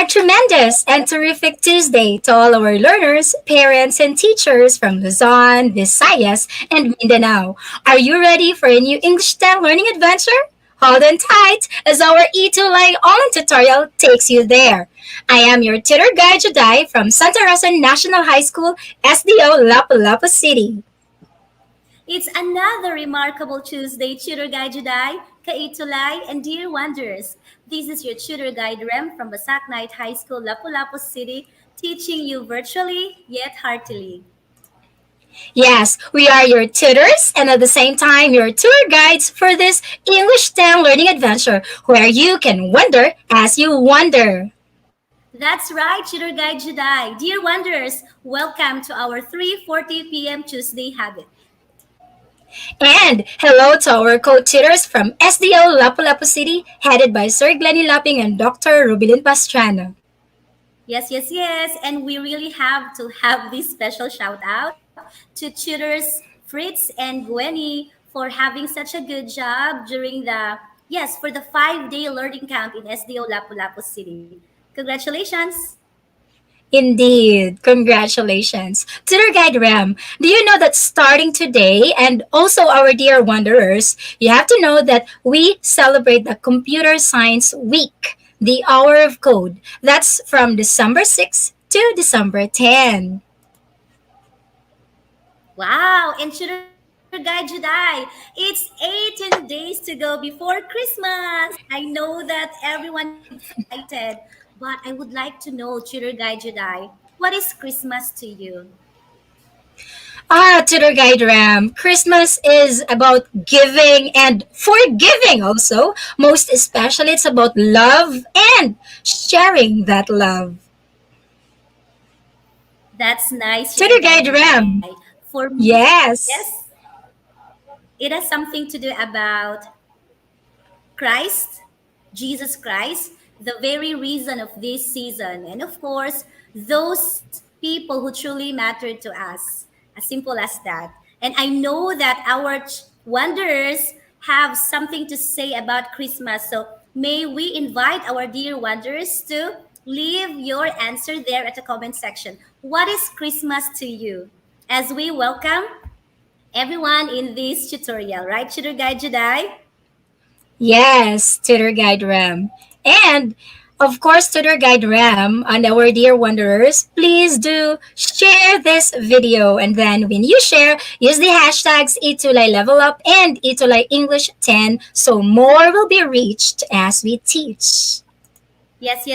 tremendous and terrific Tuesday to all our learners, parents, and teachers from Luzon, Visayas, and Mindanao. Are you ready for a new English 10 learning adventure? Hold on tight as our E2 online tutorial takes you there. I am your tutor guide Juday from Santa Rosa National High School, SDO Lapu-Lapu City. It's another remarkable Tuesday, Tutor Guide Juday, Kaitulay, and Dear Wonders. This is your Tutor Guide Rem from Basak Night High School, Lapu-Lapu City, teaching you virtually yet heartily. Yes, we are your tutors and at the same time your tour guides for this English 10 learning adventure where you can wonder as you wonder. That's right, Tutor Guide Juday. Dear Wonders, welcome to our 3:40 p.m. Tuesday habit. And hello to our co-tutors from SDO Lapu-Lapu City headed by Sir Glenny Lapping and Dr. Rubilin Pastrana. Yes. And we really have to have this special shout out to tutors Fritz and Gwenny for having such a good job during for the 5-day learning camp in SDO Lapu-Lapu City. Congratulations! Indeed, congratulations. Tutor Guide Ram, do you know that starting today and also our dear wanderers, you have to know that we celebrate the Computer Science Week, the Hour of Code. That's from December 6th to December 10. Wow! And Tutor Guide Juday, it's 18 days to go before Christmas. I know that everyone is excited, but I would like to know, Tutor Guide Juday, what is Christmas to you? Tutor Guide Ram, Christmas is about giving and forgiving also. Most especially, it's about love and sharing that love. That's nice, Tutor Tutor Guide Guide Juday. Ram, For me, yes, yes. it has something to do about Christ, Jesus Christ, the very reason of this season. And of course, those people who truly mattered to us. As simple as that. And I know that our wanderers have something to say about Christmas. So may we invite our dear wanderers to leave your answer there at the comment section. What is Christmas to you? As we welcome everyone in this tutorial, right, Tutor Guide Juday? Yes, Tutor Guide Ram. And of course, Tutor Guide Ram and our dear wanderers, please do share this video. And then when you share, use the hashtags Itulay Level Up and Itulay English 10 so more will be reached as we teach. Yes.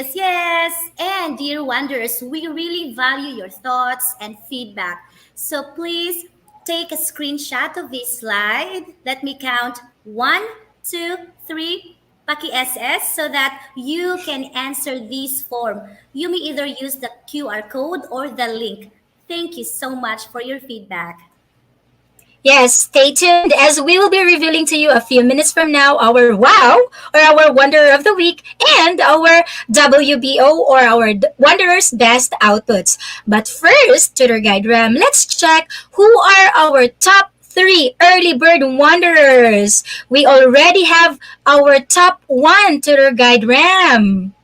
And dear Wanderers, we really value your thoughts and feedback. So please take a screenshot of this slide. Let me count 1, 2, 3. Paki SS so that you can answer this form. You may either use the QR code or the link. Thank you so much for your feedback. Yes, stay tuned as we will be revealing to you a few minutes from now our wow or our wonder of the week and our WBO or our Wanderer's Best Outputs. But first, Tutor Guide Ram, let's check who are our top 3 early bird wanderers. We already have our top 1 Tutor Guide Ram.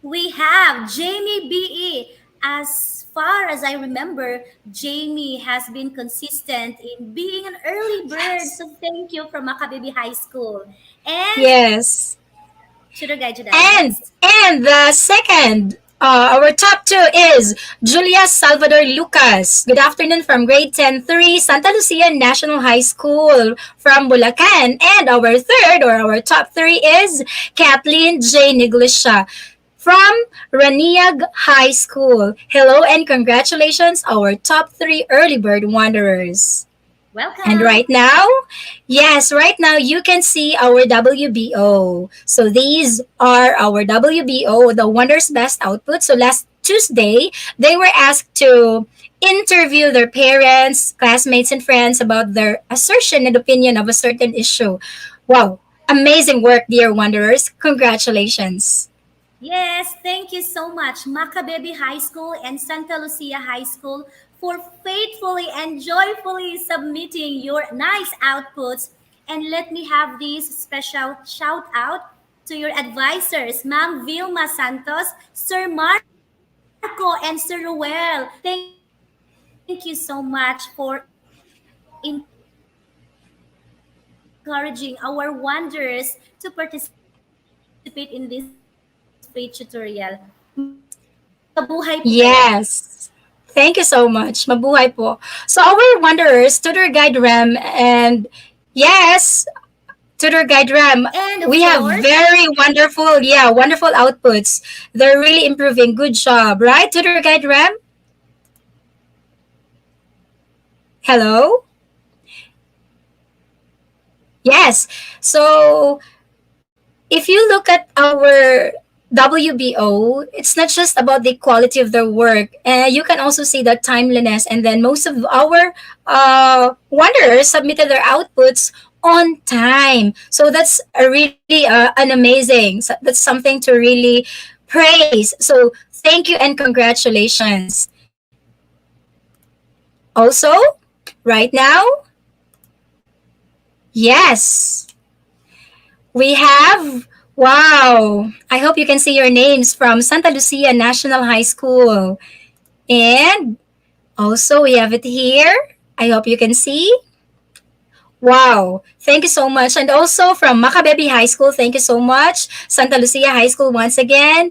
We have Jamie BE. As far as I remember, Jamie has been consistent in being an early bird. Yes. So thank you from Makababy High School. And Yes. Sugar Guy Juday And next. and the second, our top 2 is Julia Salvador Lucas. Good afternoon from grade 10-3, Santa Lucia National High School from Bulacan. And our third or our top 3 is Kathleen J. Neglisha from Raniag High School. Hello and congratulations, our top 3 early bird wanderers. And Welcome. right now, yes, right now you can see our WBO. So these are our WBO, the Wonders Best Output. So last Tuesday, they were asked to interview their parents, classmates, and friends about their assertion and opinion of a certain issue. Wow, amazing work, dear Wanderers. Congratulations. Yes, thank you so much, Makababy High School and Santa Lucia High School, for faithfully and joyfully submitting your nice outputs. And let me have this special shout out to your advisors, Ma'am Vilma Santos, Sir Marco, and Sir Ruel. Thank you so much for encouraging our wonders to participate in this great tutorial. Mabuhay po kayo. Yes. Thank you so much. Mabuhay po. So our wanderers, Tutor Guide Rem, and yes, Tutor Guide Ram, And we of have course, very wonderful, yeah, wonderful outputs. They're really improving. Good job, right, Tutor Guide Ram? Hello? Yes. So if you look at our WBO, it's not just about the quality of their work. You can also see the timeliness. And then most of our wanderers submitted their outputs on time. So that's a really an amazing. That's something to really praise. So thank you and congratulations. Also, right now, yes, we have, wow, I hope you can see your names from Santa Lucia National High School. And also, we have it here. I hope you can see. Wow, thank you so much. And also from Macabebe High School, thank you so much. Santa Lucia High School once again.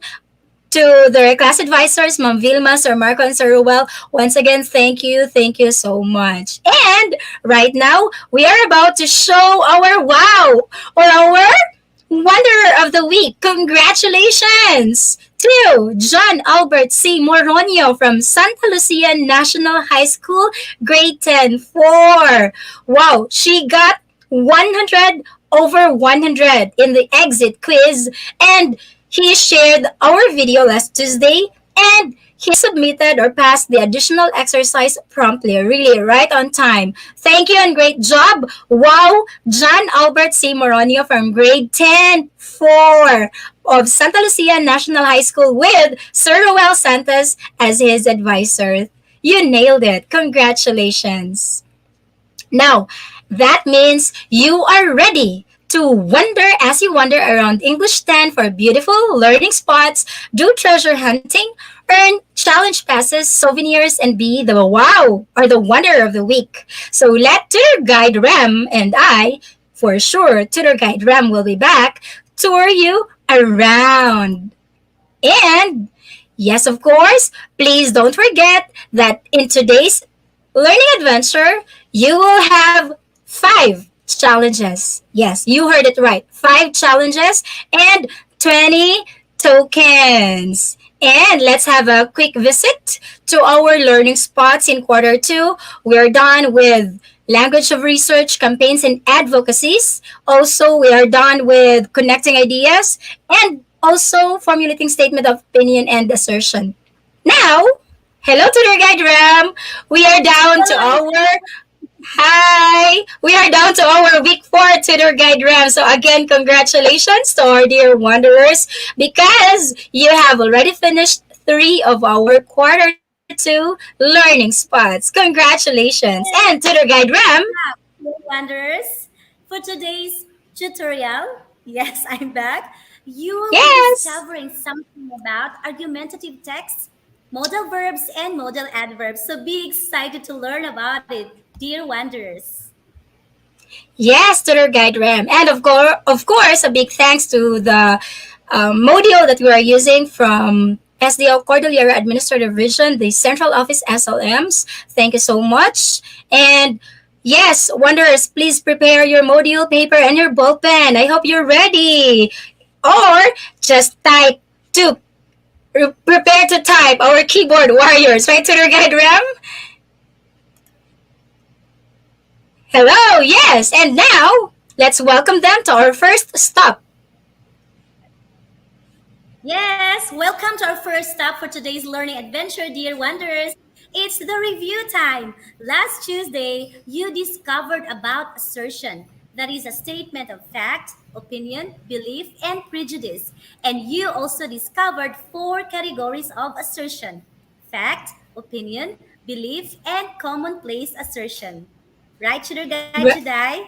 To the class advisors, Ma'am Vilma, Sir Marco, and Sir Ruel, once again, thank you so much. And right now, we are about to show our wow or our Wanderer of the Week. Congratulations to John Albert C. Moronio from Santa Lucia National High School, grade 10 4. Wow, she got 100 over 100 in the exit quiz, and he shared our video last Tuesday, and he submitted or passed the additional exercise promptly, really right on time. Thank you and great job. Wow, John Albert C. Moronio from grade 10 4 of Santa Lucia National High School with Sir Roel Santos as his advisor. You nailed it. Congratulations. Now, that means you are ready to wander as you wander around English 10 for beautiful learning spots, do treasure hunting, earn challenge passes, souvenirs, and be the wow or the wonder of the week. So let Tutor Guide Ram and I, for sure, Tutor Guide Ram will be back, tour you around. And yes, of course, please don't forget that in today's learning adventure, you will have 5 challenges. Yes, you heard it right. 5 challenges and 20 tokens. And let's have a quick visit to our learning spots in quarter 2. We're done with language of research, campaigns, and advocacies. Also, we are done with connecting ideas and also formulating statement of opinion and assertion. Now, hello to the guide Ram. We are down to hello. our Hi! We are down to our week 4 tutor guide Ram. So again, congratulations to our dear wanderers because you have already finished 3 of our quarter 2 learning spots. Congratulations! And tutor guide Ram, Dear Wanderers, for today's tutorial, yes, I'm back. You will be yes! discovering something about argumentative text, modal verbs, and modal adverbs. So be excited to learn about it, dear Wanderers. Yes, tutor guide Ram. And of course, a big thanks to the module that we are using from SDL Cordillera Administrative Region, the Central Office SLMs. Thank you so much. And yes, Wanderers, please prepare your module paper and your ball pen. I hope you're ready. Or just type to prepare to type our keyboard warriors, right, Tutor Guide Ram? Hello, yes. And now, let's welcome them to our first stop. Yes, welcome to our first stop for today's learning adventure, dear Wanderers. It's the review time. Last Tuesday, you discovered about assertion. That is a statement of fact, opinion, belief, and prejudice. And you also discovered 4 categories of assertion: fact, opinion, belief, and commonplace assertion. Right, Sugar Guide Re- today? And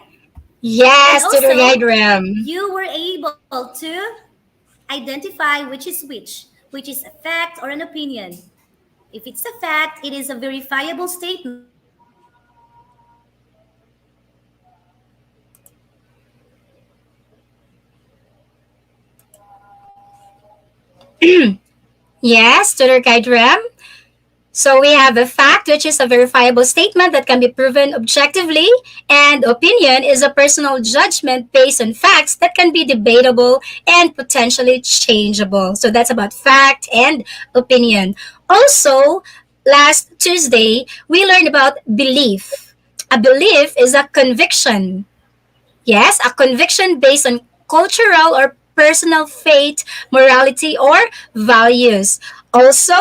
yes, Tutor also, Guide Ram. you were able to Identify which is a fact or an opinion. If it's a fact, it is a verifiable statement that can be proven objectively. If it's a fact, it is a fact. Yes, Tutor Guide Ram. So we have a fact, which is a verifiable statement that can be proven objectively, and opinion is a personal judgment based on facts that can be debatable and potentially changeable. So that's about fact and opinion. Also, last Tuesday, we learned about belief. A belief is a conviction. Yes, a conviction based on cultural or personal faith, morality, or values. Also,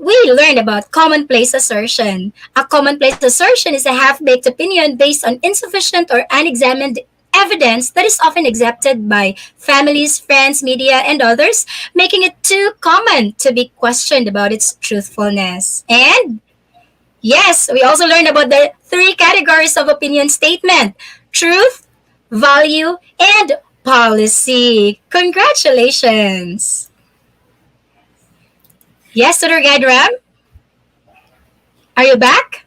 we learned about commonplace assertion. A commonplace assertion is a half baked opinion based on insufficient or unexamined evidence that is often accepted by families, friends, media, and others, making it too common to be questioned about its truthfulness. And yes, we also learned about the three categories of opinion statement: truth, value, and policy. Congratulations! Yes, Tutor Guide Ram, are you back?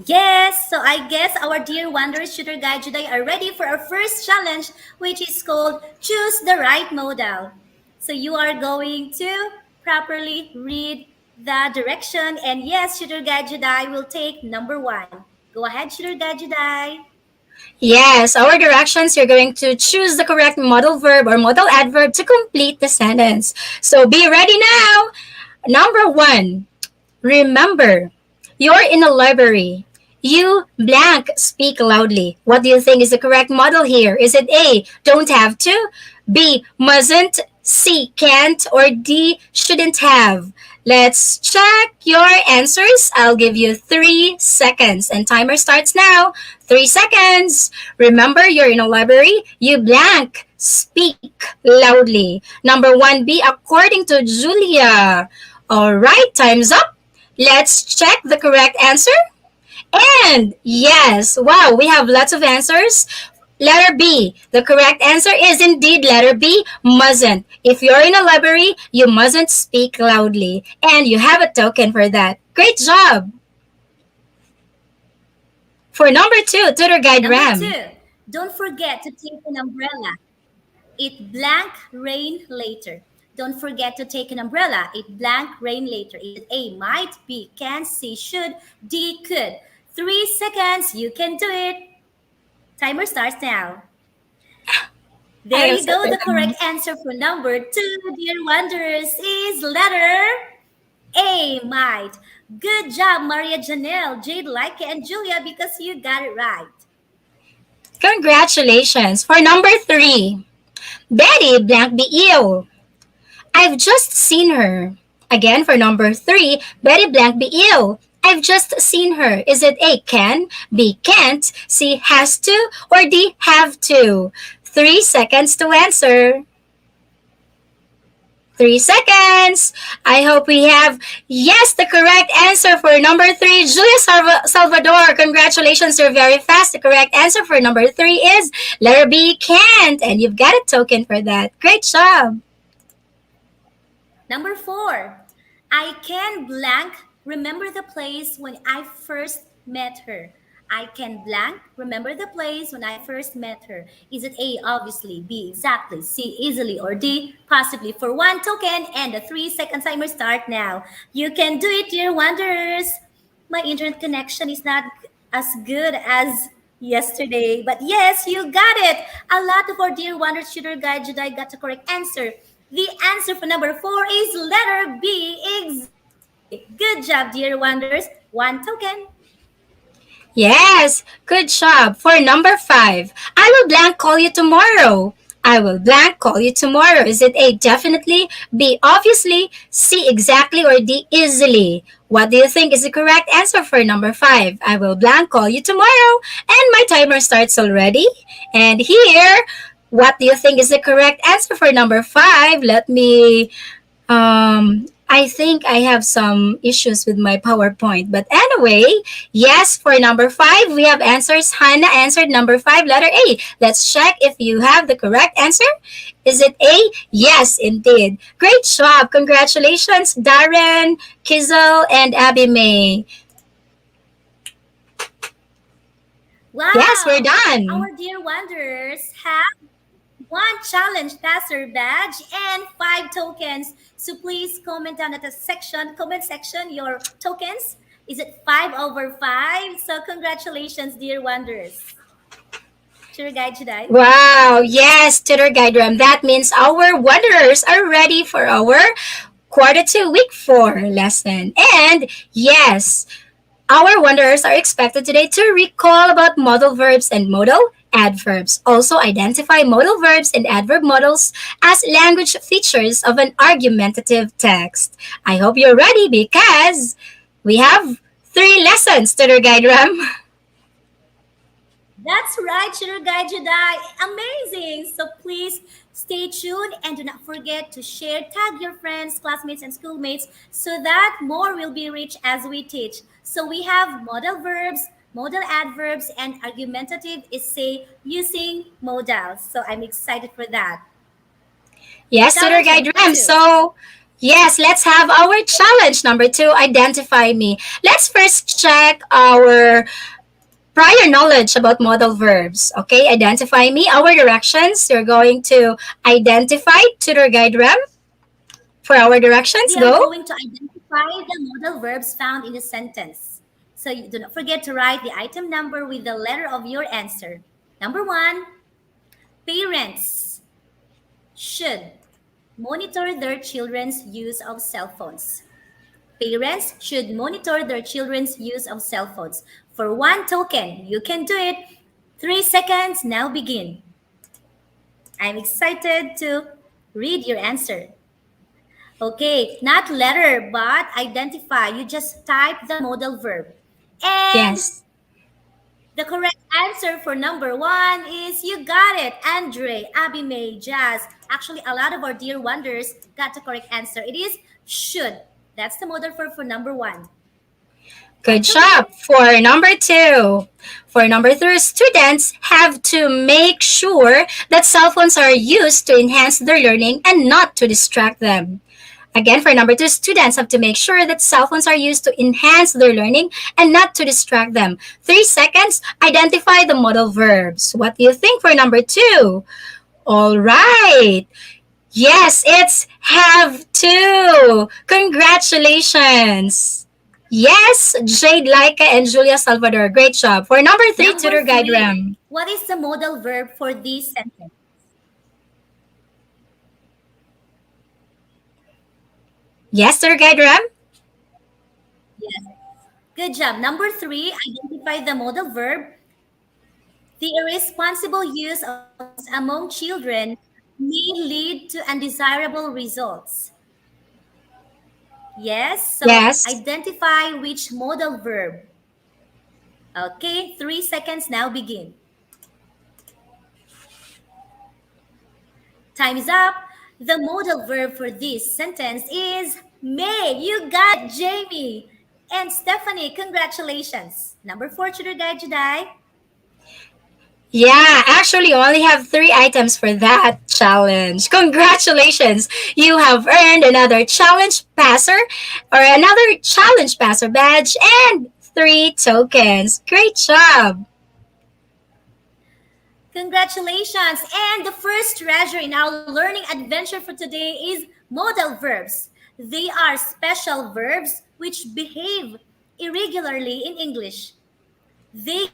Yes, so I guess our dear Wanderers Shooter Guide today are ready for our first challenge, which is called Choose the Right Modal. So you are going to properly read the direction, and yes, Shooter Guide Jedi will take number one. Go ahead, Shooter Guide Jedi. Yes, our directions, you're going to choose the correct modal verb or modal adverb to complete the sentence. So be ready now. Number one, remember, you're in a library. You blank speak loudly. What do you think is the correct model here? Is it A, don't have to, B, mustn't, C, can't, or D, shouldn't have? Let's check your answers. I'll give you 3 seconds and timer starts now. 3 seconds. Remember, you're in a library. You blank speak loudly. Number one, B, according to Julia. All right, time's up. Let's check the correct answer. And yes, wow, we have lots of answers. Letter B. The correct answer is indeed letter B, mustn't. If you're in a library, you mustn't speak loudly. And you have a token for that. Great job. For number two, Tutor Guide Number Ram. two, don't forget to take an umbrella. It blank rain later. Don't forget to take an umbrella. It blank rain later. Is it A, might, B, can, C, should, D, could? 3 seconds. You can do it. Timer starts now. I There am you so go. The confused. correct answer for number two, dear wanderers, is letter A, might. Good job, Maria Janelle, Jade, Laika, and Julia, because you got it right. Congratulations. For number three, Betty blank be ill. I've just seen her. Again, for number three, Betty blank be ill. I've just seen her. Is it A, can, B, can't, C, has to, or D, have to? 3 seconds to answer. 3 seconds. I hope we have, yes, the correct answer for number three. Julia Salvador, congratulations, you're very fast. The correct answer for number three is letter B, can't. And you've got a token for that. Great job. Number four, I can blank remember the place when I first met her. I can blank remember the place when I first met her. Is it A, obviously, B, exactly, C, easily, or D, possibly? For one token, and the 3 second timer start now. You can do it, dear wanderers. My internet connection is not as good as yesterday, but yes, you got it. A lot of our dear wanderers, shooter guide Jedi got the correct answer. The answer for number four is letter B, exactly. Good job, dear wanderers. One token. Yes, good job. For number five, I will blank call you tomorrow. I will blank call you tomorrow. Is it A, definitely, B, obviously, C, exactly, or D, easily? What do you think is the correct answer for number five? I will blank call you tomorrow. And my timer starts already. And here, what do you think is the correct answer for number five? Let me I think I have some issues with my PowerPoint. But anyway, yes, for number five, we have answers. Hannah answered number five, letter A. Let's check if you have the correct answer. Is it A? Yes, indeed. Great job. Congratulations, Darren, Kizel, and Abby May. Yes, we're Wow! done. Our dear wanderers have one challenge passer badge and 5 tokens. So please comment down at the comment section, your tokens. Is it 5/5? So congratulations, dear wanderers. Tour guide Jedi. Wow, yes, tutor guide Ram. That means our wanderers are ready for our quarter two, week four lesson. And yes, our wanderers are expected today to recall about modal verbs and modal adverbs. Also identify modal verbs and adverb models as language features of an argumentative text. I hope you're ready because we have three lessons, tutor guide Ram. That's right, Tour guide Jedi. Amazing. So please stay tuned and do not forget to share, tag your friends, classmates, and schoolmates so that more will be reached as we teach. So we have modal verbs, modal adverbs, and argumentative is say using modals. So I'm excited for that. Yes, tutor Challenge guide number Ram. two. So, yes, let's have our challenge number two, identify me. Let's first check our prior knowledge about modal verbs. Okay, identify me, our directions. You're going to identify tutor guide Ram for our directions. We are Go. going to identify the modal verbs found in the sentence. So you do not forget to write the item number with the letter of your answer. Number one, parents should monitor their children's use of cell phones. Parents should monitor their children's use of cell phones. For 1 token, you can do it. 3 seconds, now begin. I'm excited to read your answer. Okay, not letter, but identify. You just type the modal verb. And Yes. the correct answer for number one is you got it. Andre, Abby May, Jazz. Actually, a lot of our dear wonders got the correct answer. It is should. That's the modal verb for number one. Good 1 token. job. For number two. For number three, students have to make sure that cell phones are used to enhance their learning and not to distract them. Again, for number two, students have to make sure that cell phones are used to enhance their learning and not to distract them. 3 seconds, identify the modal verbs. What do you think for number two? All right. Yes, it's have to. Congratulations. Yes, Jade, Laika, and Julia Salvador. Great job. For number three, Number tutor guide three. Ram. What is the modal verb for this sentence? Yes, tutor guide Ram. Yes. Good job. Number three, identify the modal verb. The irresponsible use of cell phones among children may lead to undesirable results. Yes, so Yes. identify which modal verb. Okay, 3 seconds now begin. Time is up. The modal verb for this sentence is may. You got it, Jamie. And Stephanie, congratulations. Number four, tutor guide Jedi. Yeah, actually, you only have three items for that challenge. Congratulations! You have earned another challenge passer or another challenge passer badge and 3 tokens. Great job! Congratulations. And the first treasure in our learning adventure for today is modal verbs. They are special verbs which behave irregularly in English. They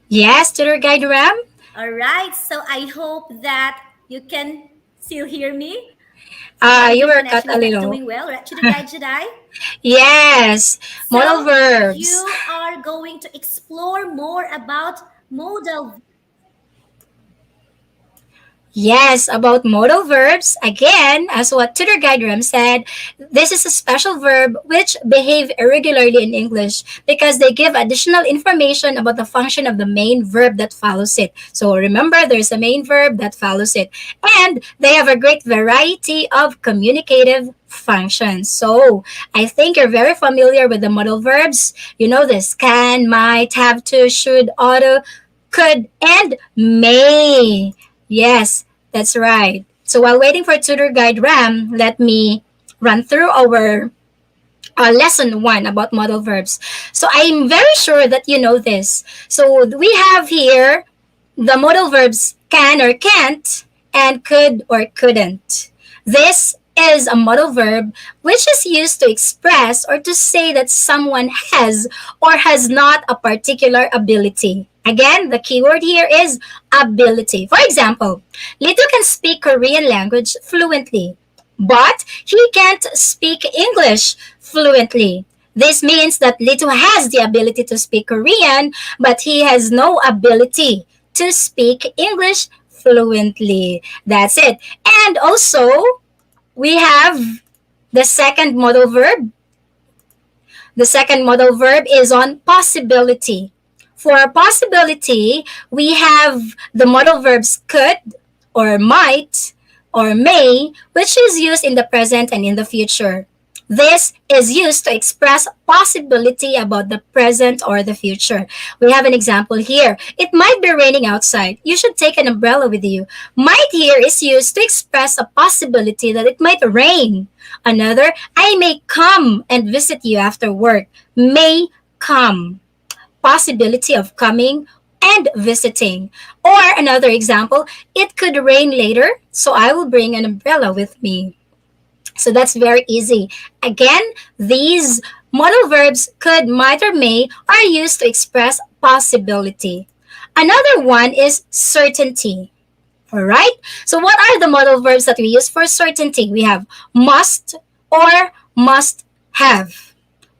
Yes, tutor guide Ram? all right. So I hope that you can still hear me. So my You internet were cut connection a is not little. doing well, right? Tutor guide Jedi. Yes, modal So verbs. you are going to explore more about modal. Yes, about modal verbs, again, as what Tutor Guide Ram said, this is a special verb which behave irregularly in English because they give additional information about the function of the main verb that follows it. So remember, there's a main verb that follows it. And they have a great variety of communicative functions. So I think you're very familiar with the modal verbs. You know this: can, might, have to, should, ought to, could, and may. Yes, that's right. So while waiting for Tutor Guide Ram, let me run through our lesson one about modal verbs. So I'm very sure that you know this. So we have here the modal verbs can or can't and could or couldn't. This is a modal verb which is used to express or to say that someone has or has not a particular ability. Again, the keyword here is ability. For example, Lito can speak Korean language fluently, but he can't speak English fluently. This means that Lito has the ability to speak Korean, but he has no ability to speak English fluently. That's it. And also, we have the second modal verb. The second modal verb is on possibility. For possibility, we have the modal verbs could or might or may, which is used in the present and in the future. This is used to express possibility about the present or the future. We have an example here. It might be raining outside. You should take an umbrella with you. Might here is used to express a possibility that it might rain. Another, I may come and visit you after work. May come. Possibility of coming and visiting. Or another example, it could rain later, so I will bring an umbrella with me. So that's very easy. Again, these modal verbs could, might, or may are used to express possibility. Another one is certainty. All right. So what are the modal verbs that we use for certainty? We have must or must have.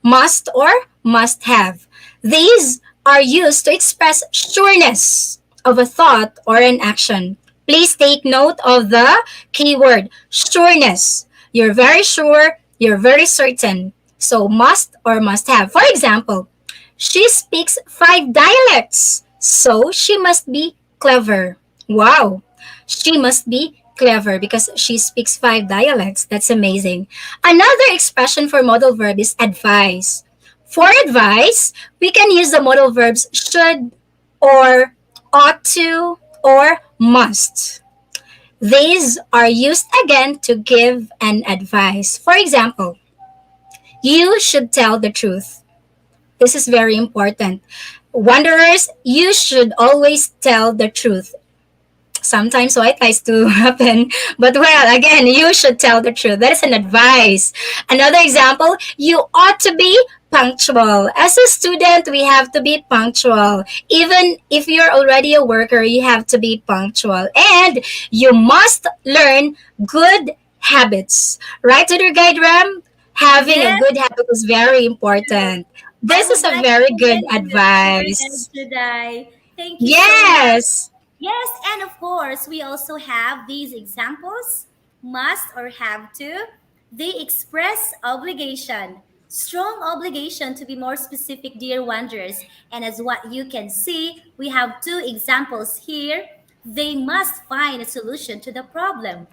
Must or must have. These are used to express sureness of a thought or an action. Please take note of the keyword sureness. You're very sure, you're very certain. So must or must have. For example, she speaks 5 dialects, so she must be clever. Wow. She must be clever because she speaks 5 dialects. That's amazing. Another expression for modal verb is advise. For advice, we can use the modal verbs should or ought to or must. These are used again to give an advice. For example, you should tell the truth. This is very important. Wanderers, you should always tell the truth. Sometimes white lies do happen, but well, again, you should tell the truth. That is an advice. Another example, you ought to be punctual. As a student, we have to be punctual. Even if you're already a worker, you have to be punctual. And you must learn good habits. Right, Tutor Guide Ram? Having a Yes, good habit is very important. I This would is a like to very good commend you, Tutor advice. today. Thank you so much. Yes. Yes, and of course, we also have these examples must or have to. They express obligation, strong obligation to be more specific, dear wanderers. And as what you can see, we have two examples here. They must find a solution to the problem.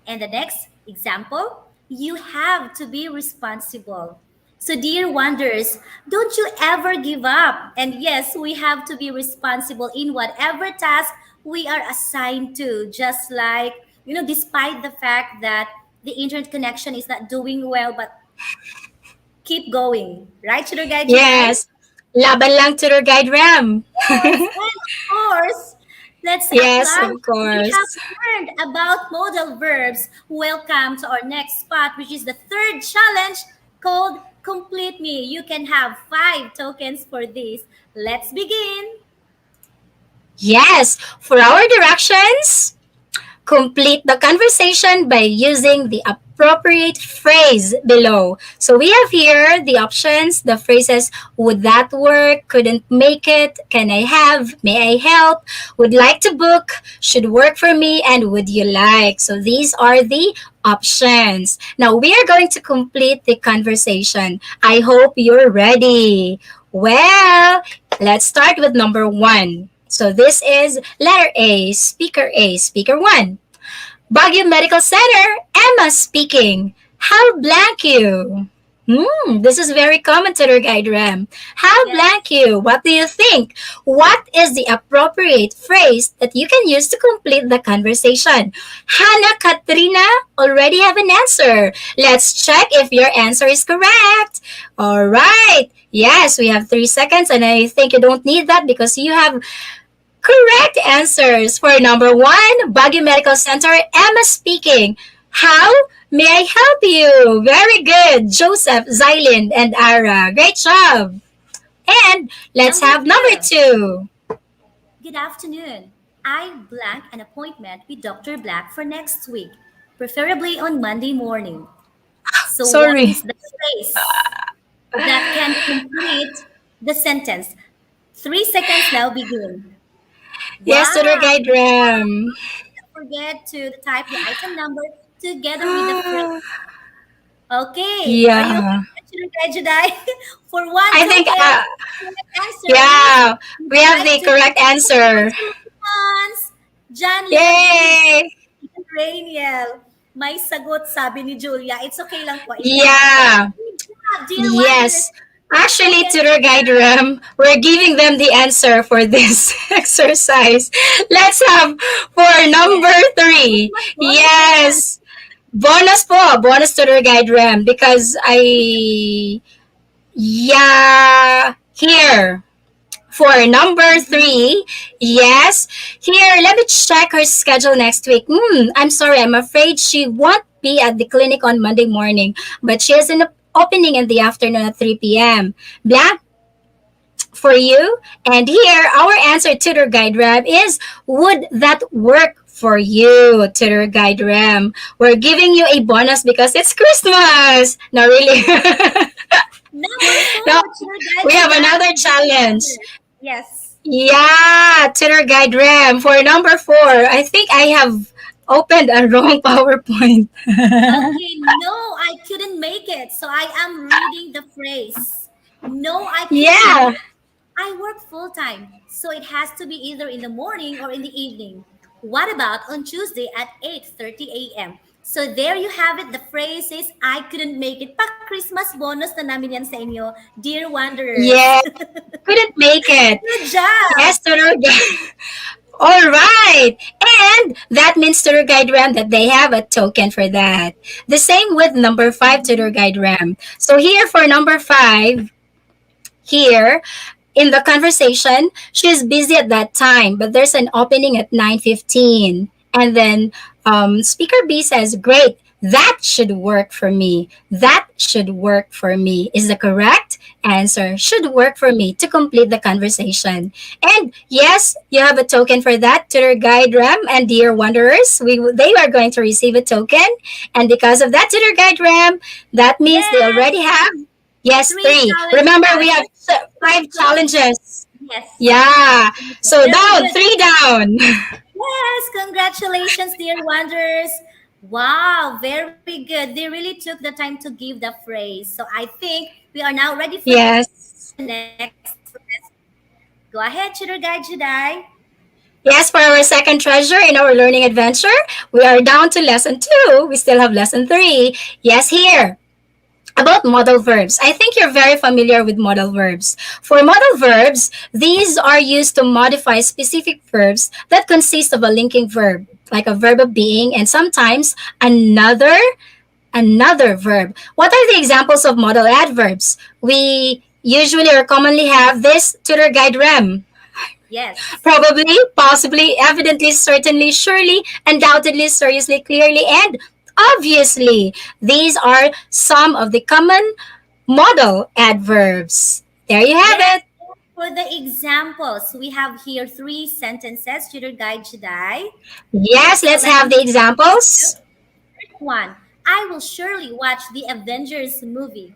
And the next example, you have to be responsible. So, dear wanderers, don't you ever give up. And yes, we have to be responsible in whatever task we are assigned to, just like, despite the fact that the internet connection is not doing well, but keep going. Right, Sugar Guide Juday? Yes. Laban lang Tour Guide Ram. Yes, and of course, let's at Yes, last of we have course. learned about modal verbs. Welcome to our next spot, which is the third challenge called Complete Me. You can have 5 tokens for this. Let's begin. Yes. For our directions, Complete the conversation by using the appropriate phrase below. So we have here the options, the phrases: would that work, couldn't make it, can I have, may I help, would like to book, should work for me, and would you like. So these are the options. Now we are going to complete the conversation. I hope you're ready. Well, let's start with number one. So this is letter A, speaker 1. Baguio Medical Center, Emma speaking. How blank you? This is very common to their guide, Ram. How Yes. blank you? What do you think? What is the appropriate phrase that you can use to complete the conversation? Hannah Katrina already have an answer. Let's check if your answer is correct. All right. Yes, we have 3 seconds, and I think you don't need that because you have correct answers. For number one, Baguio Medical Center, Emma speaking. How may I help you? Very good, Joseph, Zylin, and Ara. Great job. And let's Number have number two. two. Good afternoon. I blank an appointment with Dr. Black for next week, preferably on Monday morning. So, what Sorry. is the phrase that can complete the sentence? 3 seconds now begin. Yes, to the Wow! guide Ram. Don't forget to type the item number together with the phrase. Okay, are you Yeah. okay, Juday? For one I think, token, correct answer is yeah, we have like the to correct answer. congratulations, John Levy Yay! and Rainiel. May sagot, sabi ni Julia. It's okay lang po. It's not answer. Yeah. Good job, dear wanderers. Yes. Actually, Token Tutor Guide Ram, we're giving them the answer for this exercise. Let's have for yes. number three. Bonus naman. Yes. Bonus po. Bonus Tutor Guide Ram because yeah, here. For number three, yes. Here, let me check her schedule next week. I'm sorry, I'm afraid she won't be at the clinic on Monday morning, but she has an opening in the afternoon at 3 p.m. Black for you. And here, our answer, Tutor Guide Ram, is would that work for you, Tutor Guide Ram? We're giving you a bonus because it's Christmas. No, really. Number No, four, tour guide we have Juday. another challenge. Yes. Yeah, Tutor Guide Ram. For number four, I think I have opened a wrong PowerPoint. Okay, no, I couldn't make it. So I am reading the phrase. No, I couldn't make Yeah, it. I work full time, so it has to be either in the morning or in the evening. What about on Tuesday at 8:30 a.m.? So there you have it. The phrase is, I couldn't make it. Pa-Christmas bonus na namin yan sa inyo, dear wanderers. yeah, couldn't make it. Good job. Yes, Tutor Guide. All right. And that means Tutor Guide Ram that they have a token for that. The same with number five, Tutor Guide Ram. So here for number five, here, in the conversation, she's busy at that time, but there's an opening at 9:15. And then speaker B says, great, that should work for me. That should work for me is the correct answer. Should work for me to complete the conversation. And yes, you have a token for that, Tutor Guide Ram and dear wanderers. They are going to receive a token. And because of that, Tutor Guide Ram, that means they Yes, already have, yes, three three. challenges. Remember, we have five challenges. Yes. Yeah. So Very down, good. three down. Yes, congratulations, dear wanderers. Wow, very good. They really took the time to give the phrase. So I think we are now ready for the next. Yes. Go ahead, Tutor Guide Juday. Yes, for our second treasure in our learning adventure, we are down to lesson two. We still have lesson three. Yes, here. About modal verbs. I think you're very familiar with modal verbs. For modal verbs, these are used to modify specific verbs that consist of a linking verb, like a verb of being, and sometimes another verb. What are the examples of modal adverbs? We usually or commonly have this Tutor Guide Rem. Yes. Probably, possibly, evidently, certainly, surely, undoubtedly, seriously, clearly, and obviously. These are some of the common modal adverbs. There you have Yes. it. For the examples, we have here three sentences, tutor guide Jedi. Yes, So let's let have me the read you. examples. First one, I will surely watch the Avengers movie.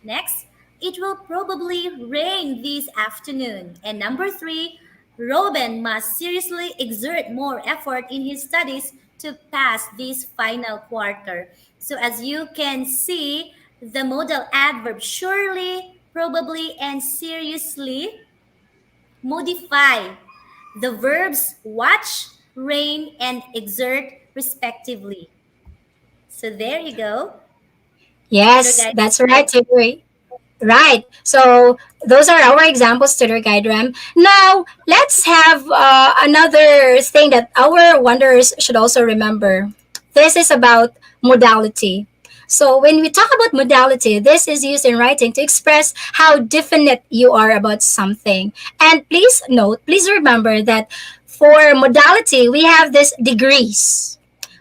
Next, it will probably rain this afternoon. And number three, Robin must seriously exert more effort in his studies to pass this final quarter. So, as you can see, the modal adverb surely, probably, and seriously modify the verbs watch, rain, and exert, respectively. So, there you go. Tutor Yes, guide. that's right, Tigray. Right. So those are our examples, tutor guide Ram. Now let's have another thing that our wanderers should also remember. This is about modality. So when we talk about modality, this is used in writing to express how definite you are about something. And please note, please remember that for modality, we have this degrees.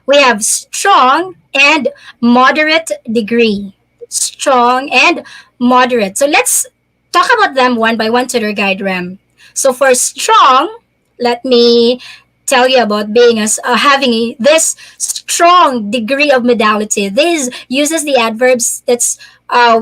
We have strong and moderate degree. Strong and moderate. So let's talk about them one by one, tutor guide Rem. So for strong, let me tell you about being as having this strong degree of modality. This uses the adverbs that's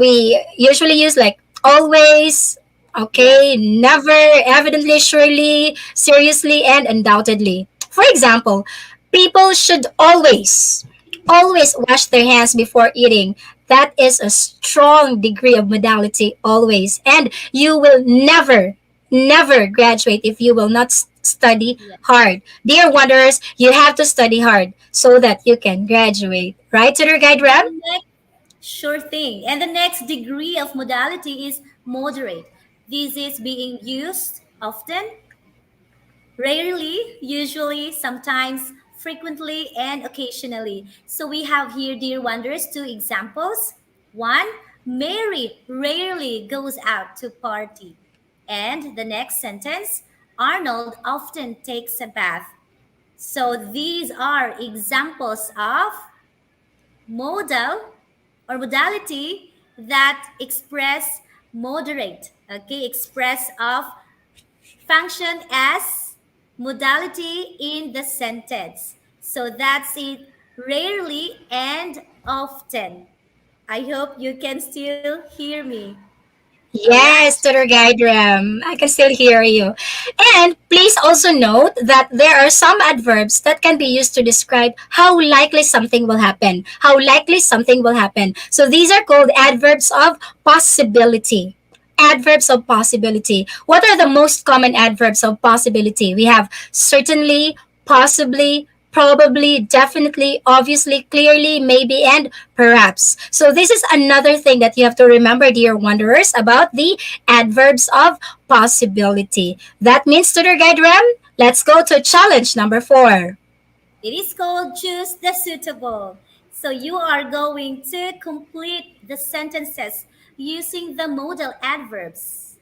we usually use like always, Yeah, okay, never, evidently, surely, seriously, and undoubtedly. For example, people should always wash their hands before eating. That is a strong degree of modality, always. And you will never graduate if you will not study yeah. hard. Dear wanderers, you have to study hard so that you can graduate. Right, tutor guide And Rem? the next, sure thing. And the next degree of modality is moderate. This is being used often, rarely, usually, sometimes, frequently, and occasionally. So we have here, dear wanderers, two examples. One, Mary rarely goes out to party. And the next sentence, Arnold often takes a bath. So these are examples of modal or modality that express moderate, okay, express of function as modality in the sentence. So that's it, rarely and often. I hope you can still hear me. All right. Yes, tutor guide Ram. I can still hear you. And please also note that there are some adverbs that can be used to describe how likely something will happen. How likely something will happen. So these are called adverbs of possibility. Adverbs of possibility. What are the most common adverbs of possibility? We have certainly, possibly, probably, definitely, obviously, clearly, maybe, and perhaps. So this is another thing that you have to remember, dear wanderers, about the adverbs of possibility. That means, tutor guide Rem, let's go to challenge number 4. It is called choose the suitable. So you are going to complete the sentences using the modal adverbs.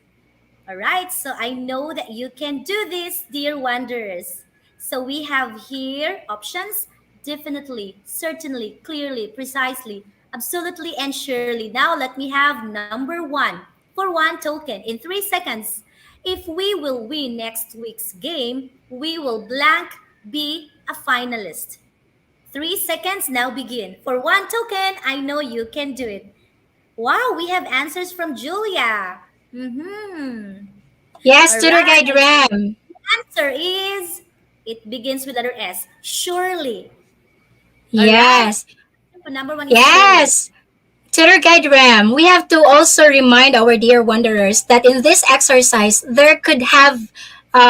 All right, so I know that you can do this, dear wanderers. So we have here options definitely, certainly, clearly, precisely, absolutely, and surely. Now let me have number one for one token in 3 seconds. If we will win next week's game, we will blank be a finalist. 3 seconds now begin. For one token, I know you can do it. Wow, we have answers from Julia. Mm-hmm. Yes, All tutor guide right. Rem. Answer is it begins with letter S. Surely. All right. Yes, So number one is surely. yes. Tutor Guide Ram, we have to also remind our dear wanderers that in this exercise, there could have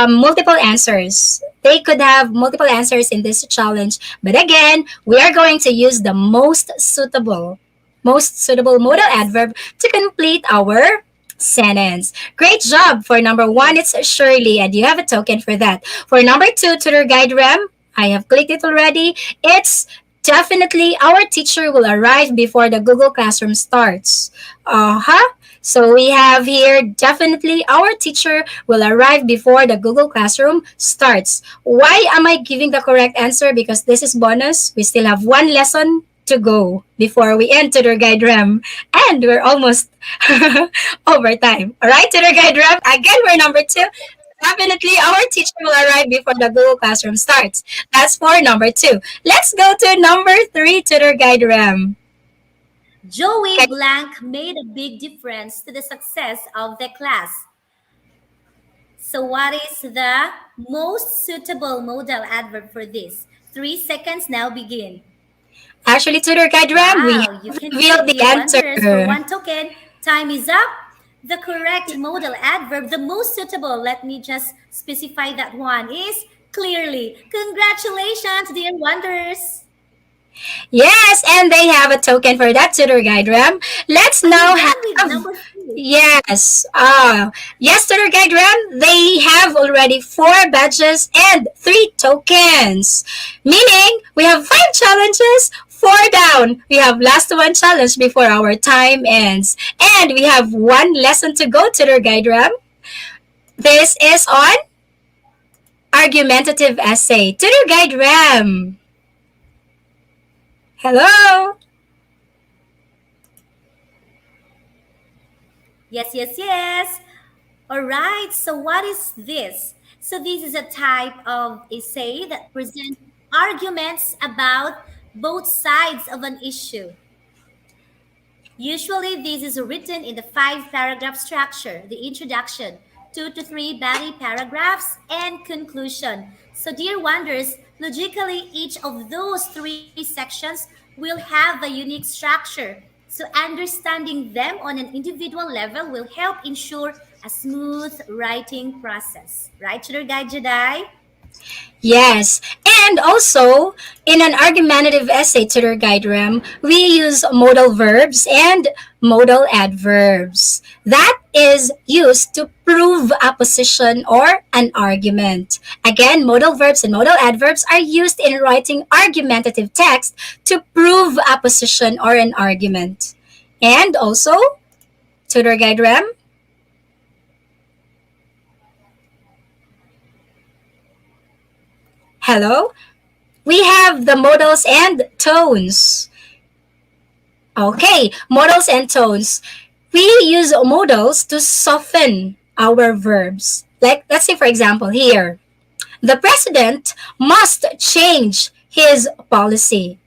multiple answers. They could have multiple answers in this challenge. But again, we are going to use the most suitable modal Yes. adverb to complete our sentence. Great job. For number one, Yes. it's Shirley, and you have a token for that. For number two, Tutor Guide Ram, I have clicked it already. It's definitely our teacher will arrive before the Google Classroom starts. Uh-huh. So we have here definitely our teacher will arrive before the Google Classroom starts. Why am I giving the correct answer? Because this is bonus. We still have one lesson to go before we end Tutor Guide Rem. And we're almost over time. All right, Tutor Guide Rem. Again, we're number two. Definitely, our teacher will arrive before the Google Classroom starts. That's for number two. Let's go to number three, Tutor Guide Rem. Joey Okay. Blank made a big difference to the success of the class. So, what is the most suitable modal adverb for this? 3 seconds now begin. Actually, Tutor Guide Rem, we Wow, you have can do revealed it, the dear wonders. For answer. one token, time is up. The correct modal adverb, the most suitable, let me just specify that one, is clearly. Congratulations, dear wonders. Yes, and they have a token for that Tutor Guide Ram. Let's Are you now done with have number 3? yes. Yes, Tutor Guide Ram, they have already 4 badges and 3 tokens. Meaning we have 5 challenges, 4 down. We have last one challenge before our time ends. And we have 1 lesson to go, Tutor Guide Ram. This is on argumentative essay. Tutor Guide Ram. Hello. Yes, yes, yes. All right, so what is this? So, this is a type of essay that presents arguments about both sides of an issue. Usually, this is written in the 5 paragraph structure, the introduction, 2 to 3 body paragraphs, and conclusion. So, dear wonders, logically, each of those 3 sections will have a unique structure. So, understanding them on an individual level will help ensure a smooth writing process. Right, Tutor Guide Jedi? Yes. And also, in an argumentative essay tutor guide RAM, we use modal verbs and modal adverbs. That is used to prove a position or an argument. Again, modal verbs and modal adverbs are used in writing argumentative text to prove a position or an argument. And also, tutor guide RAM, hello? We have the modals and tones. Okay, modals and tones. We use modals to soften our verbs. Like, let's say, for example, here, the president must change his policy.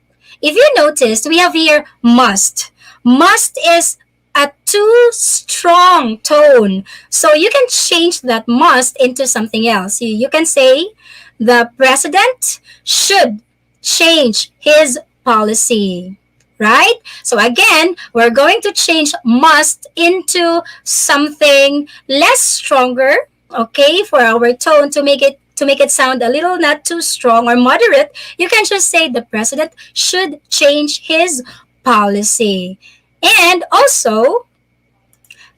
If you noticed, we have here must. Must is a too strong tone. So you can change that must into something else. You can say the president should change his policy. Right? So again, we're going to change must into something less stronger, okay, for our tone to make it sound a little not too strong or moderate. You can just say the president should change his policy. And also,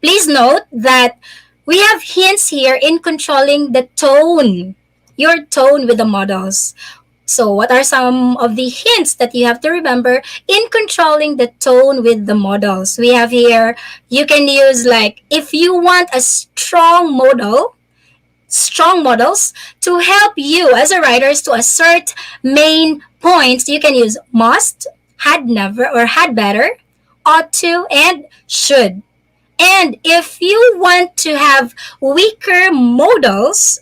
please note that we have hints here in controlling the tone, your tone with the models. So, what are some of the hints that you have to remember in controlling the tone with the models? We have here, you can use like, if you want a strong models to help you as a writers to assert main points, you can use must, had never, or had better, ought to, and should. And if you want to have weaker modals,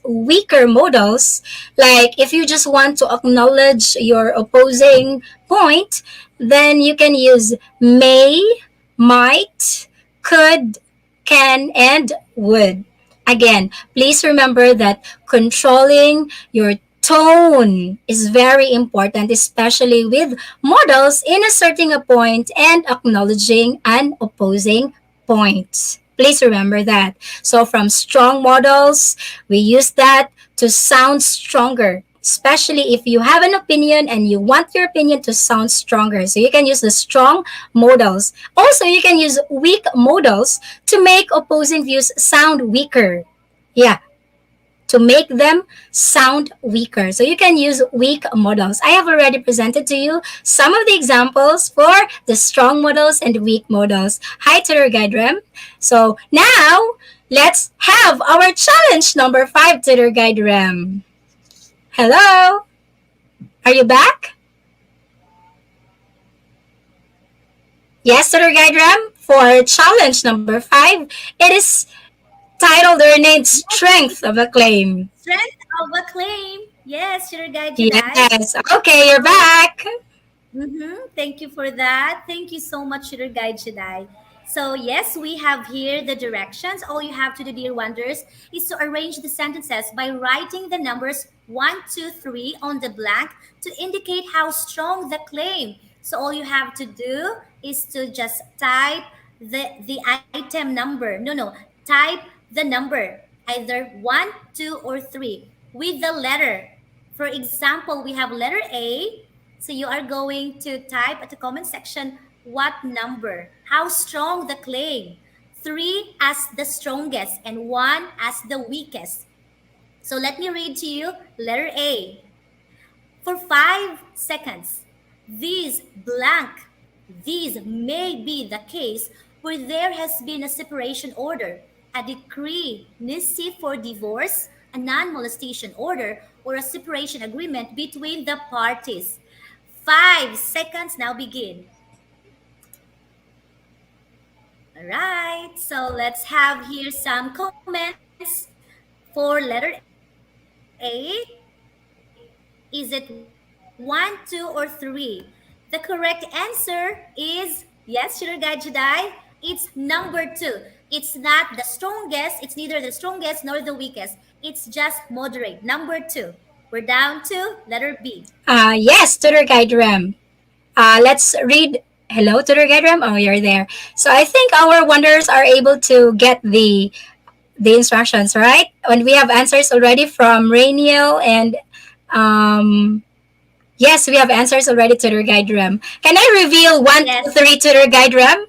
like if you just want to acknowledge your opposing point, then you can use may, might, could, can, and would. Again, please remember that controlling your tone is very important, especially with models in asserting a point and acknowledging an opposing points. Please remember that. So from strong models, we use that to sound stronger, especially if you have an opinion and you want your opinion to sound stronger. So you can use the strong modals. Also, you can use weak modals to make opposing views sound weaker. Yeah, to make them sound weaker. So you can use weak models. I have already presented to you some of the examples for the strong models and weak models. Hi, Tutor Guide Rem. So now, let's have our challenge number 5, Tutor Guide Rem. Hello? Are you back? Yes, Tutor Guide Ram, for challenge number 5, it is titled or named Strength of a Claim. Strength of a claim. Yes, Sugar Guide Jedi. Yes. Okay, you're back. Thank you for that. Thank you so much, Shooter Guide Shadai. So, yes, we have here the directions. All you have to do, dear wonders, is to arrange the sentences by writing the numbers 1, 2, 3 on the blank to indicate how strong the claim. So, all you have to do is to just type the item number. No, type the number, either 1, 2, or 3, with the letter. For example, we have letter A, so you are going to type at the comment section what number, how strong the claim. Three as the strongest and one as the weakest. So let me read to you letter A. For 5 seconds, these blank, these may be the case where there has been a separation order, a decree nisi for divorce, a non molestation order, or a separation agreement between the parties. 5 seconds now begin. All right, so let's have here some comments for letter A. Is it 1, 2, or 3? The correct answer is yes, Sugar Guide Jedi. It's number 2. It's not the strongest, it's neither the strongest nor the weakest. It's just moderate. Number 2. We're down to letter B. Yes, Tutor Guide Ram. Let's read. Hello, Tutor Guide Ram. Oh, you're there. So I think our wanderers are able to get the instructions, right? When we have answers already from Rainiel and yes, we have answers already, Tutor Guide Ram. Can I reveal one, Yes. two, three, Tutor Guide Ram?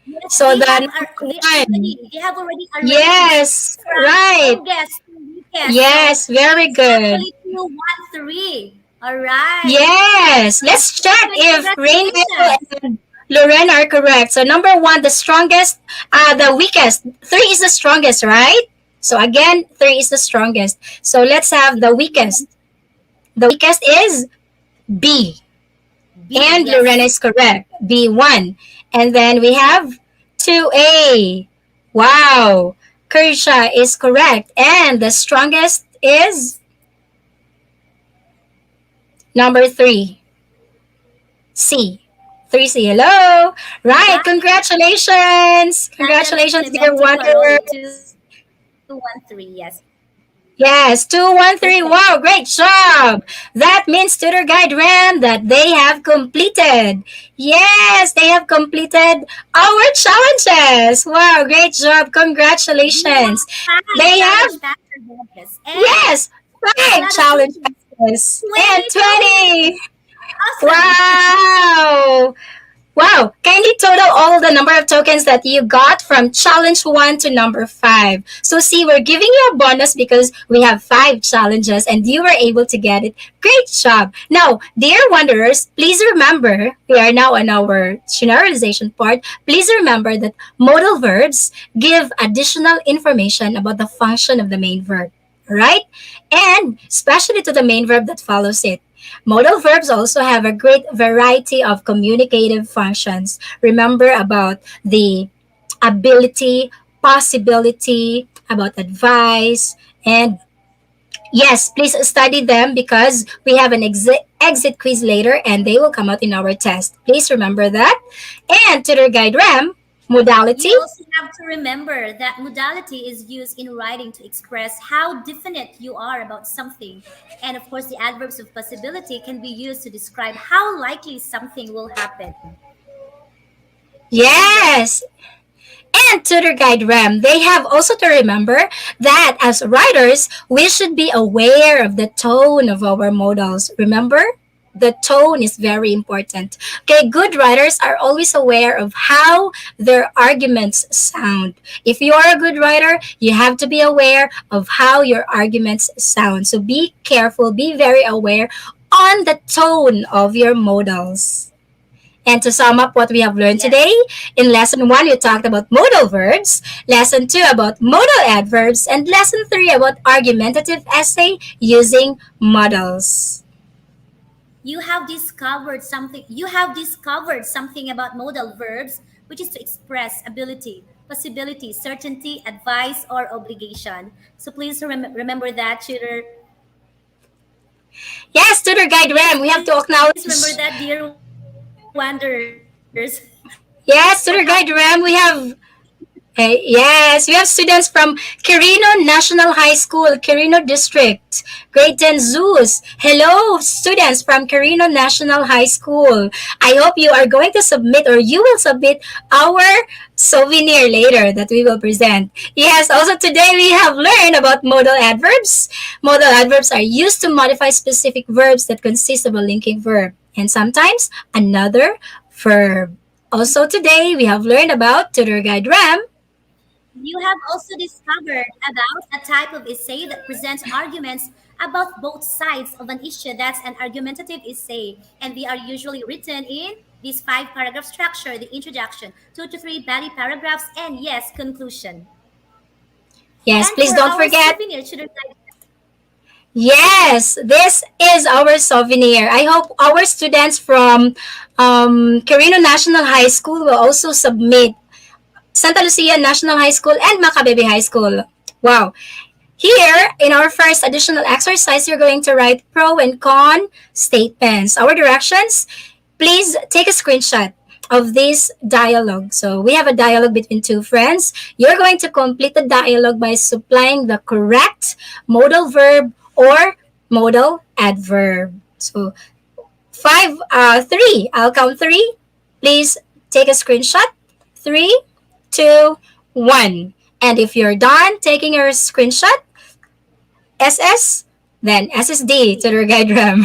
Yes, So the number one. they have already arranged Yes, from right. strongest to weakest. So Yes, very it's good. actually 2, 1, 3. All right. Yes, let's check Good. if Rainiel Congratulations. and Loren are correct. So number one, the strongest, the weakest. Three is the strongest, right? So again, three is the strongest. So let's have the weakest. The weakest is B. B. And Loren Yes. is correct. B1. And then we have 2A. Wow. Kersha is correct. And the strongest is number 3. C. 3C. Hello. Right. Right. Congratulations. Natalie Congratulations, dear Clemente Paroli. Wanderers. 2, 1, 3. Yes. Yes, 213. Perfect. Wow, great job. That means Tutor Guide Ram that they have completed. Yes, they have completed our challenges. Wow, great job. We have Congratulations. 5 They have, challenge factor badges and yes, a 5 lot of tokens. challenges and 20 tokens. 20. Awesome. Wow. Wow! Kindly total all the number of tokens that you got from challenge 1 to number 5. So see, we're giving you a bonus because we have 5 challenges and you were able to get it. Great job! Now, dear wanderers, please remember, we are now on our generalization part. Please remember that modal verbs give additional information about the function of the main verb. Right? And especially to the main verb that follows it. Modal verbs also have a great variety of communicative functions. Remember about the ability, possibility, about advice, and yes, please study them because we have an exit quiz later and they will come out in our test. Please remember that. And Tutor Guide Ram, modality. You also have to remember that modality is used in writing to express how definite you are about something. And of course, the adverbs of possibility can be used to describe how likely something will happen. Yes, and Tutor Guide Ram, they have also to remember that as writers, we should be aware of the tone of our modals. Remember? The tone is very important. Okay, good writers are always aware of how their arguments sound. If you are a good writer, you have to be aware of how your arguments sound. So be careful, be very aware on the tone of your modals. And to sum up what we have learned Yes. today, in lesson 1, we talked about modal verbs, lesson 2 about modal adverbs, and lesson 3 about argumentative essay using modals. You have discovered something about modal verbs, which is to express ability, possibility, certainty, advice, or obligation. So please remember that, tutor. Yes, tutor guide Please Ram, we have to remember that, dear acknowledge. wonders. What Yes, happened? tutor guide Ram, we have yes, we have students from Quirino National High School, Quirino District, grade 10 Zeus. Hello, students from Quirino National High School. I hope you are going to submit or you will submit our souvenir later that we will present. Yes, also today we have learned about modal adverbs. Modal adverbs are used to modify specific verbs that consist of a linking verb and sometimes another verb. Also today we have learned about Tutor Guide Ram. You have also discovered about a type of essay that presents arguments about both sides of an issue. That's an argumentative essay. And they are usually written in this five paragraph structure: the introduction, two to three body paragraphs, and yes, conclusion. Yes, And please for don't our forget. souvenir, children, Yes, this is our souvenir. I hope our students from Quirino National High School will also submit Santa Lucia National High School and Macabebe High School. Wow. Here, in our first additional exercise, you're going to write pro and con statements. Our directions, please take a screenshot of this dialogue. So we have a dialogue between two friends. You're going to complete the dialogue by supplying the correct modal verb or modal adverb. So three. I'll count three. Please take a screenshot. Three, two, one. And if you're done taking your screenshot, SS, then SSD to the guide RAM.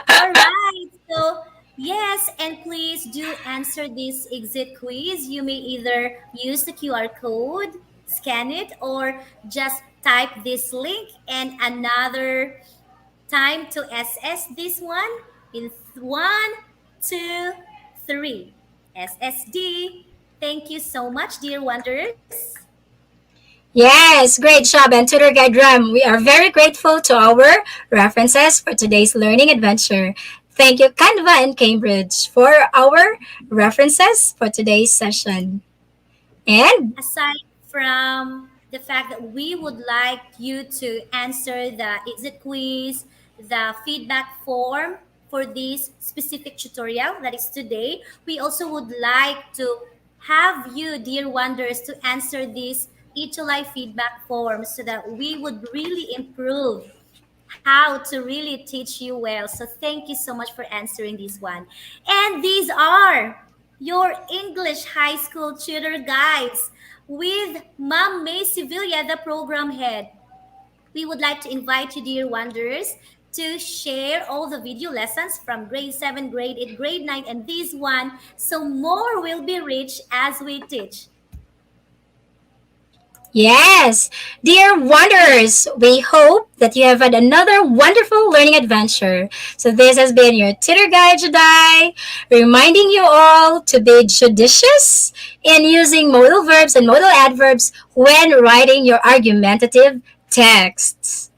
all right. So, yes, and please do answer this exit quiz. You may either use the QR code, scan it, or just type this link and another time to SS this one in one, two, three. SSD. Thank you so much, dear wonders. Yes, great job. And Tutor Guide Ram, we are very grateful to our references for today's learning adventure. Thank you, Canva and Cambridge, for our references for today's session. And Aside from the fact that we would like you to answer the exit quiz, the feedback form for this specific tutorial that is today, we also would like to have you, dear wonders, to answer this each life feedback form so that we would really improve how to really teach you well. So thank you so much for answering this one. And these are your English high school tutor guides with Ma'am May Sevilla, the program head. We would like to invite you, dear wonders, to share all the video lessons from grade 7, grade 8, grade 9, and this one, so more will be reached as we teach. yes, dear wanderers, we hope that you have had another wonderful learning adventure. So this has been your tutor guide today, reminding you all to be judicious in using modal verbs and modal adverbs when writing your argumentative texts.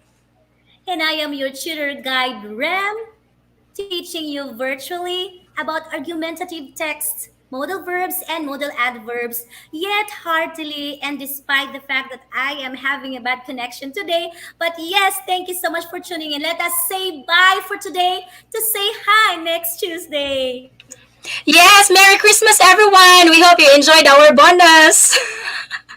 And I am your tutor guide, Ram, teaching you virtually about argumentative texts, modal verbs, and modal adverbs, yet heartily and despite the fact that I am having a bad connection today. But yes, thank you so much for tuning in. Let us say bye for today to say hi next Tuesday. Yes, Merry Christmas, everyone. We hope you enjoyed our bonus.